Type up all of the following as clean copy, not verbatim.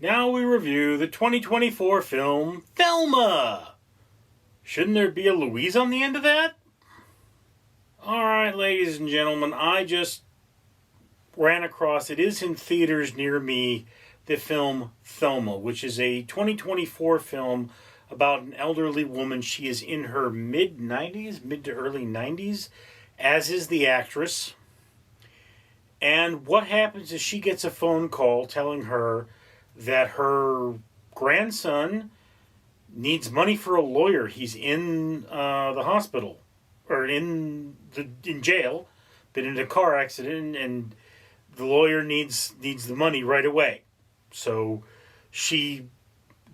Now we review the 2024 film Thelma. Shouldn't there be a Louise on the end of that? Alright, ladies and gentlemen, I just ran across, it is in theaters near me, the film Thelma, which is a 2024 film about an elderly woman. She is in her mid-90s, mid to early 90s, as is the actress. And what happens is she gets a phone call telling her that her grandson needs money for a lawyer. He's in the hospital, or in jail, been in a car accident, and the lawyer needs the money right away. So she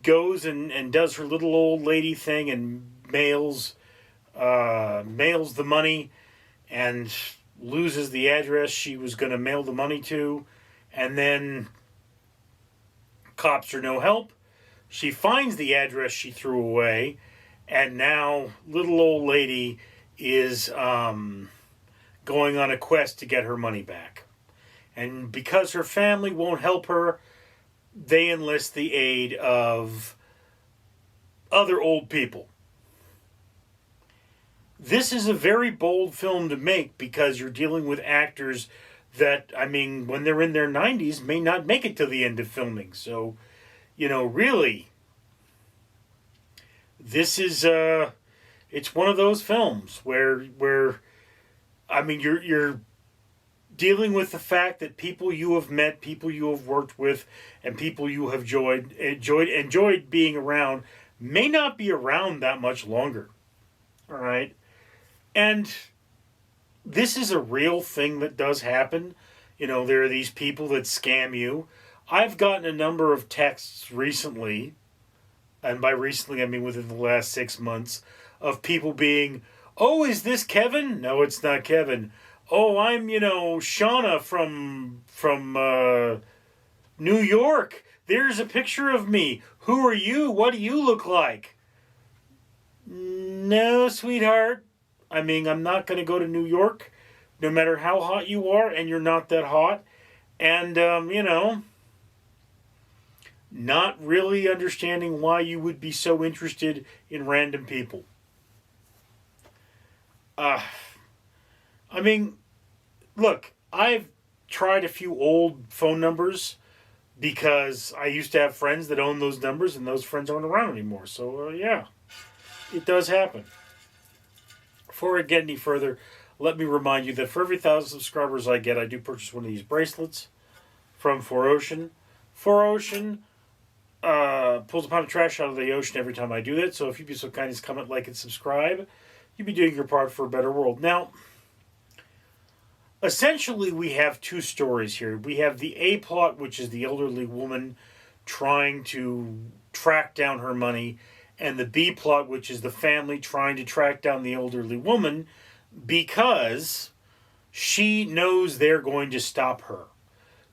goes and does her little old lady thing and mails the money, and loses the address she was going to mail the money to, and then cops are no help. She finds the address she threw away, and now little old lady is going on a quest to get her money back. And because her family won't help her, they enlist the aid of other old people. This is a very bold film to make because you're dealing with actors that, I mean, when they're in their 90s, may not make it to the end of filming. So, really, this is, it's one of those films where I mean, you're dealing with the fact that people you have met, people you have worked with, and people you have enjoyed being around may not be around that much longer. All right? And this is a real thing that does happen. There are these people that scam you. I've gotten a number of texts recently, and by recently I mean within the last 6 months, of people being, "Oh, is this Kevin?" No, it's not Kevin. "Oh, I'm, Shauna from New York. There's a picture of me. Who are you? What do you look like?" No, sweetheart. I mean, I'm not going to go to New York, no matter how hot you are, and you're not that hot. And, not really understanding why you would be so interested in random people. I mean, look, I've tried a few old phone numbers because I used to have friends that owned those numbers, and those friends aren't around anymore. So, yeah, it does happen. Before I get any further, let me remind you that for every 1,000 subscribers I get, I do purchase one of these bracelets from 4Ocean. 4Ocean pulls a pound of trash out of the ocean every time I do that. So if you'd be so kind as comment, like, and subscribe, you'd be doing your part for a better world. Now, essentially, we have two stories here. We have the A plot, which is the elderly woman trying to track down her money, and the B plot, which is the family trying to track down the elderly woman because she knows they're going to stop her.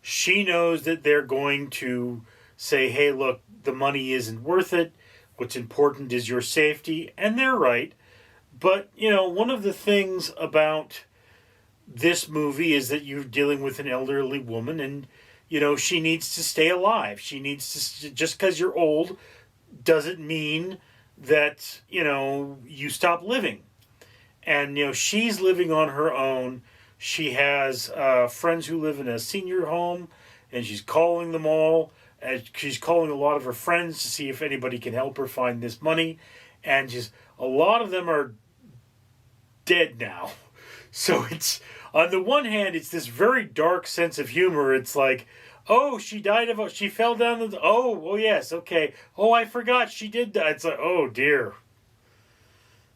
She knows that they're going to say, "Hey, look, the money isn't worth it. What's important is your safety." And they're right. But, one of the things about this movie is that you're dealing with an elderly woman, and, she needs to stay alive. She needs to, just because you're old doesn't mean that, you stop living. And, she's living on her own. She has friends who live in a senior home, and she's calling them all. And she's calling a lot of her friends to see if anybody can help her find this money. And just a lot of them are dead now. So it's, on the one hand, it's this very dark sense of humor. It's like, "Oh, she fell down oh, yes, okay. Oh, I forgot she did die." It's like, oh dear.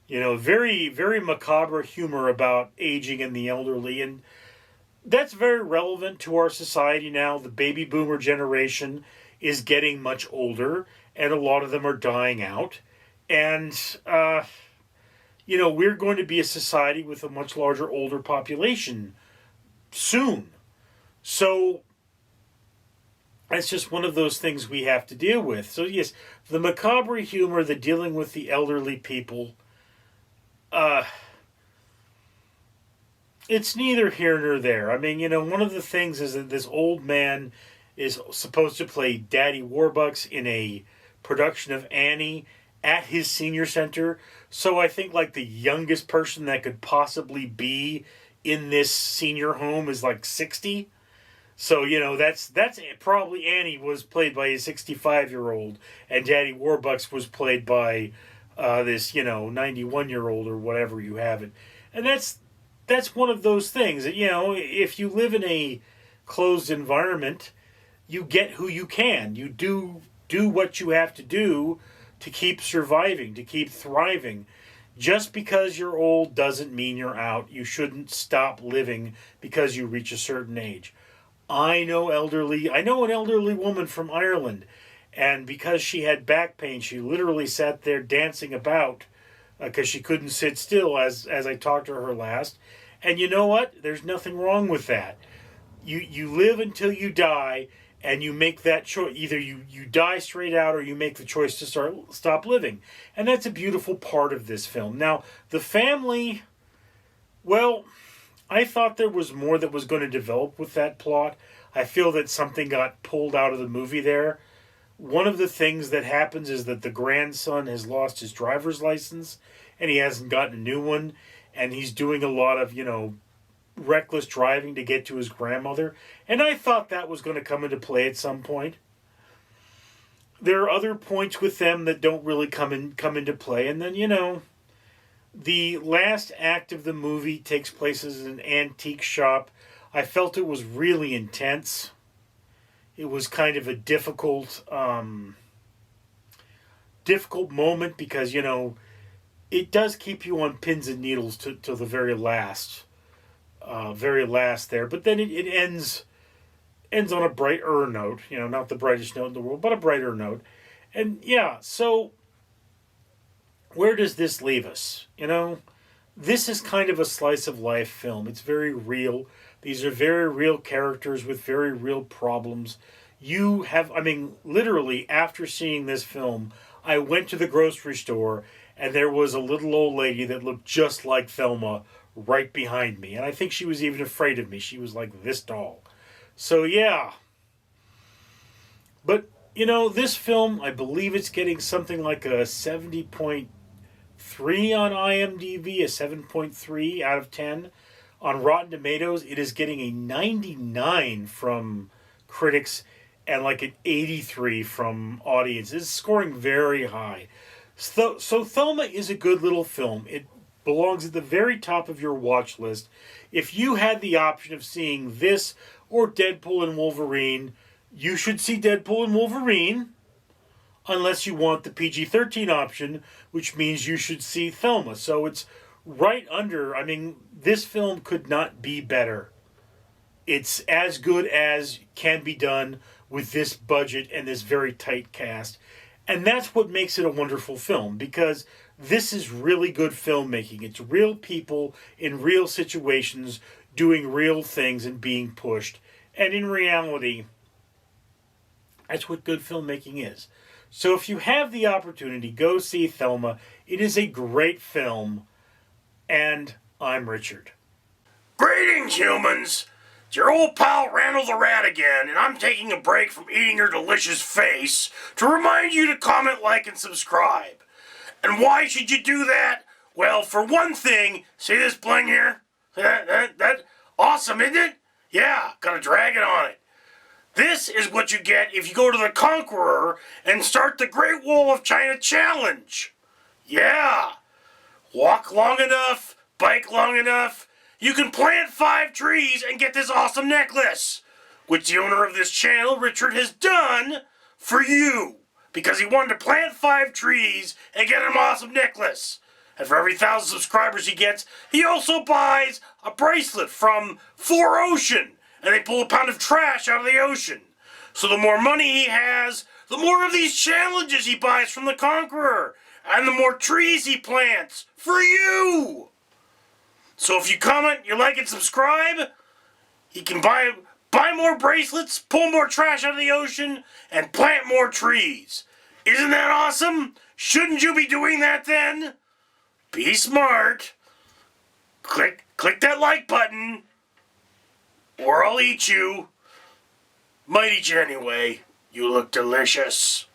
Very, very macabre humor about aging and the elderly. And that's very relevant to our society now. The baby boomer generation is getting much older, and a lot of them are dying out. And, we're going to be a society with a much larger older population soon. So that's just one of those things we have to deal with. So yes, the macabre humor, the dealing with the elderly people, it's neither here nor there. I mean, one of the things is that this old man is supposed to play Daddy Warbucks in a production of Annie at his senior center. So I think like the youngest person that could possibly be in this senior home is like 60. So, that's probably Annie was played by a 65-year-old, and Daddy Warbucks was played by this, 91-year-old or whatever you have it. And that's one of those things that, if you live in a closed environment, you get who you can. You do what you have to do to keep surviving, to keep thriving. Just because you're old doesn't mean you're out. You shouldn't stop living because you reach a certain age. I know an elderly woman from Ireland, and because she had back pain, she literally sat there dancing about because she couldn't sit still as I talked to her last. And you know what? There's nothing wrong with that. You live until you die, and you make that choice. Either you die straight out, or you make the choice to stop living. And that's a beautiful part of this film. Now, the family, well, I thought there was more that was going to develop with that plot. I feel that something got pulled out of the movie there. One of the things that happens is that the grandson has lost his driver's license, and he hasn't gotten a new one, and he's doing a lot of, reckless driving to get to his grandmother. And I thought that was going to come into play at some point. There are other points with them that don't really come into play. And then, the last act of the movie takes place in an antique shop. I felt it was really intense. It was kind of a difficult moment because, it does keep you on pins and needles to the very last there. But then it ends on a brighter note. Not the brightest note in the world, but a brighter note. And yeah, so where does this leave us? This is kind of a slice of life film. It's very real. These are very real characters with very real problems. Literally after seeing this film, I went to the grocery store and there was a little old lady that looked just like Thelma right behind me. And I think she was even afraid of me. She was like this tall. So yeah. But, this film, I believe it's getting something like a 70.3 on IMDb, a 7.3 out of 10. On Rotten Tomatoes, it is getting a 99 from critics and like an 83 from audience. It's scoring very high. So Thelma is a good little film. It belongs at the very top of your watch list. If you had the option of seeing this or Deadpool and Wolverine, you should see Deadpool and Wolverine, unless you want the PG-13 option, which means you should see Thelma. So it's right under. This film could not be better. It's as good as can be done with this budget and this very tight cast. And that's what makes it a wonderful film, because this is really good filmmaking. It's real people in real situations doing real things and being pushed. And in reality, that's what good filmmaking is. So if you have the opportunity, go see Thelma. It is a great film. And I'm Richard. Greetings, humans! It's your old pal Randall the Rat again, and I'm taking a break from eating your delicious face to remind you to comment, like, and subscribe. And why should you do that? Well, for one thing, see this bling here? That awesome, isn't it? Yeah, got a dragon on it. This is what you get if you go to the Conqueror and start the Great Wall of China Challenge. Yeah. Walk long enough, bike long enough, you can plant 5 trees and get this awesome necklace, which the owner of this channel, Richard, has done for you, because he wanted to plant 5 trees and get an awesome necklace. And for every 1,000 subscribers he gets, he also buys a bracelet from 4Ocean, and they pull a pound of trash out of the ocean. So the more money he has, the more of these challenges he buys from the Conqueror, and the more trees he plants for you. So if you comment, you like, and subscribe, he can buy more bracelets, pull more trash out of the ocean, and plant more trees. Isn't that awesome? Shouldn't you be doing that then? Be smart. Click that like button, or I'll eat you. Might eat you anyway. You look delicious.